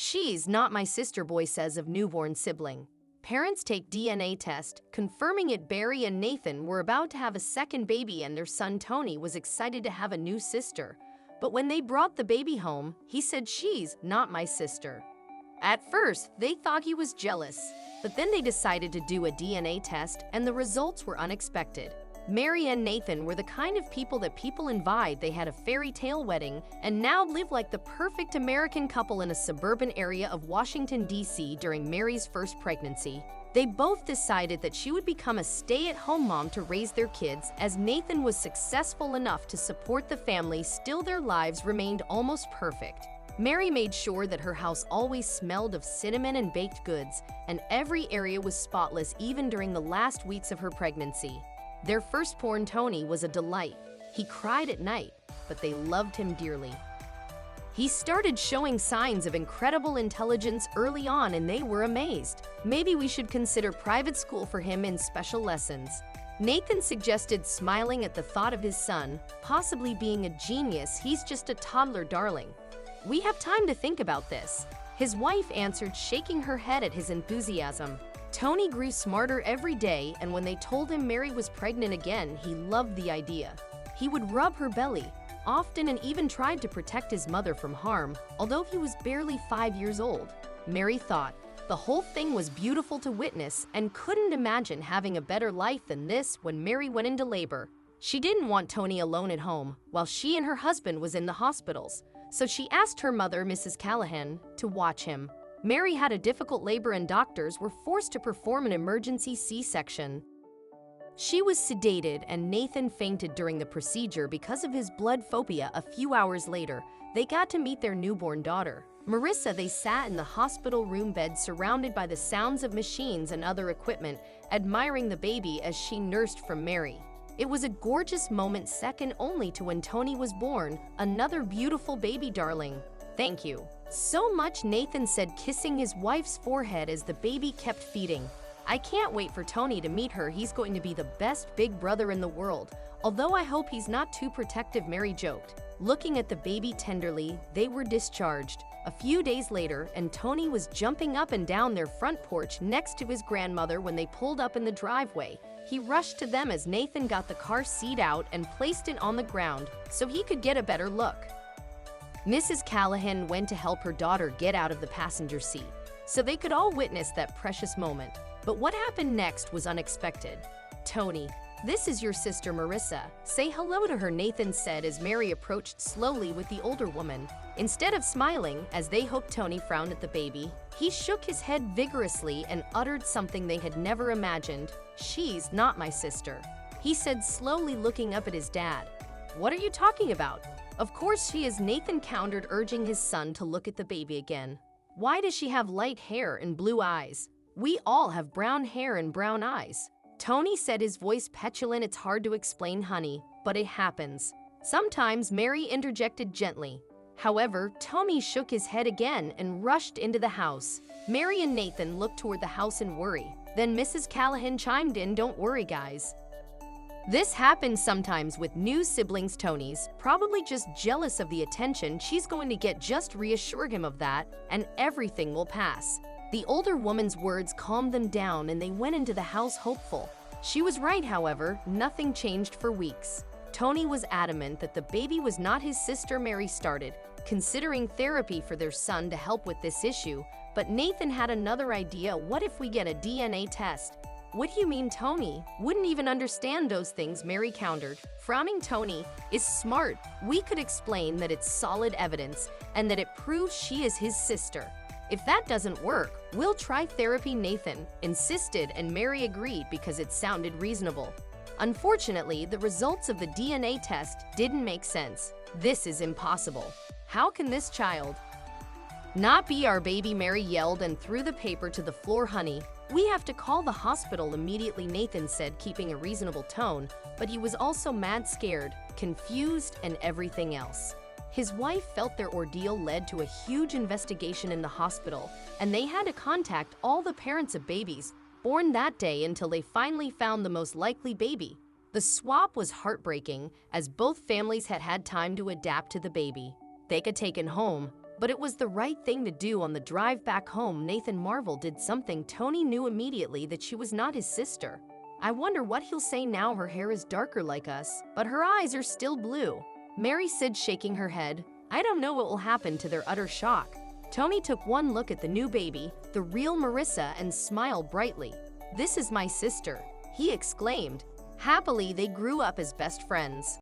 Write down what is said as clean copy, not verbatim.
"She's not my sister," boy says of newborn sibling. Parents take DNA test, confirming it. Barry and Nathan were about to have a second baby and their son Tony was excited to have a new sister. But when they brought the baby home, he said, "She's not my sister." At first, they thought he was jealous, but then they decided to do a DNA test and the results were unexpected. Mary and Nathan were the kind of people that people invite. They had a fairy tale wedding and now live like the perfect American couple in a suburban area of Washington, D.C. during Mary's first pregnancy. They both decided that she would become a stay-at-home mom to raise their kids. As Nathan was successful enough to support the family, still their lives remained almost perfect. Mary made sure that her house always smelled of cinnamon and baked goods, and every area was spotless even during the last weeks of her pregnancy. Their firstborn Tony was a delight. He cried at night, but they loved him dearly. He started showing signs of incredible intelligence early on and they were amazed. Maybe we should consider private school for him in special lessons. Nathan suggested, smiling at the thought of his son possibly being a genius. "He's just a toddler, darling. We have time to think about this," his wife answered, shaking her head at his enthusiasm. Tony grew smarter every day, and when they told him Mary was pregnant again, he loved the idea. He would rub her belly often and even tried to protect his mother from harm, although he was barely 5 years old. Mary thought the whole thing was beautiful to witness and couldn't imagine having a better life than this. When Mary went into labor, she didn't want Tony alone at home while she and her husband was in the hospitals, so she asked her mother, Mrs. Callahan, to watch him. Mary had a difficult labor and doctors were forced to perform an emergency C-section. She was sedated and Nathan fainted during the procedure because of his blood phobia. A few hours later, they got to meet their newborn daughter, Marissa. They sat in the hospital room bed surrounded by the sounds of machines and other equipment, admiring the baby as she nursed from Mary. It was a gorgeous moment, second only to when Tony was born. "Another beautiful baby, darling. Thank you so much," Nathan said, kissing his wife's forehead as the baby kept feeding. "I can't wait for Tony to meet her. He's going to be the best big brother in the world, although I hope he's not too protective," Mary joked. Looking at the baby tenderly, they were discharged a few days later, and Tony was jumping up and down their front porch next to his grandmother. When they pulled up in the driveway, he rushed to them as Nathan got the car seat out and placed it on the ground so he could get a better look. Mrs. Callahan went to help her daughter get out of the passenger seat so they could all witness that precious moment. But what happened next was unexpected. "Tony, this is your sister Marissa. Say hello to her," Nathan said as Mary approached slowly with the older woman. Instead of smiling, as they hoped, Tony frowned at the baby. He shook his head vigorously and uttered something they had never imagined. "She's not my sister," he said slowly, looking up at his dad. "What are you talking about?" "Of course she is," Nathan countered, urging his son to look at the baby again. "Why does she have light hair and blue eyes? We all have brown hair and brown eyes," Tony said, his voice petulant. "It's hard to explain, honey, but it happens sometimes," Mary interjected gently. However, Tony shook his head again and rushed into the house. Mary and Nathan looked toward the house in worry. Then Mrs. Callahan chimed in, "Don't worry, guys. This happens sometimes with new siblings. Tony's probably just jealous of the attention she's going to get. Just reassure him of that, and everything will pass." The older woman's words calmed them down and they went into the house hopeful. She was right, however, nothing changed for weeks. Tony was adamant that the baby was not his sister. Mary started considering therapy for their son to help with this issue, but Nathan had another idea. "What if we get a DNA test?" "What do you mean? Tony wouldn't even understand those things," Mary countered, frowning. "Tony is smart. We could explain that it's solid evidence and that it proves she is his sister. If that doesn't work, we'll try therapy," Nathan insisted, and Mary agreed because it sounded reasonable. Unfortunately, the results of the DNA test didn't make sense. "This is impossible. How can this child not be our baby?" Mary yelled and threw the paper to the floor. "Honey, we have to call the hospital immediately," Nathan said, keeping a reasonable tone, but he was also mad, scared, confused, and everything else. His wife felt their ordeal led to a huge investigation in the hospital, and they had to contact all the parents of babies born that day until they finally found the most likely baby. The swap was heartbreaking, as both families had had time to adapt to the baby they could take home. But it was the right thing to do. On the drive back home, Nathan Marvel did something Tony knew immediately, that she was not his sister. I wonder what he'll say now. Her hair is darker like us, but her eyes are still blue. Mary said, shaking her head. I don't know what will happen. To their utter shock, Tony took one look at the new baby, the real Marissa, and smiled brightly. This is my sister, he exclaimed. Happily, they grew up as best friends.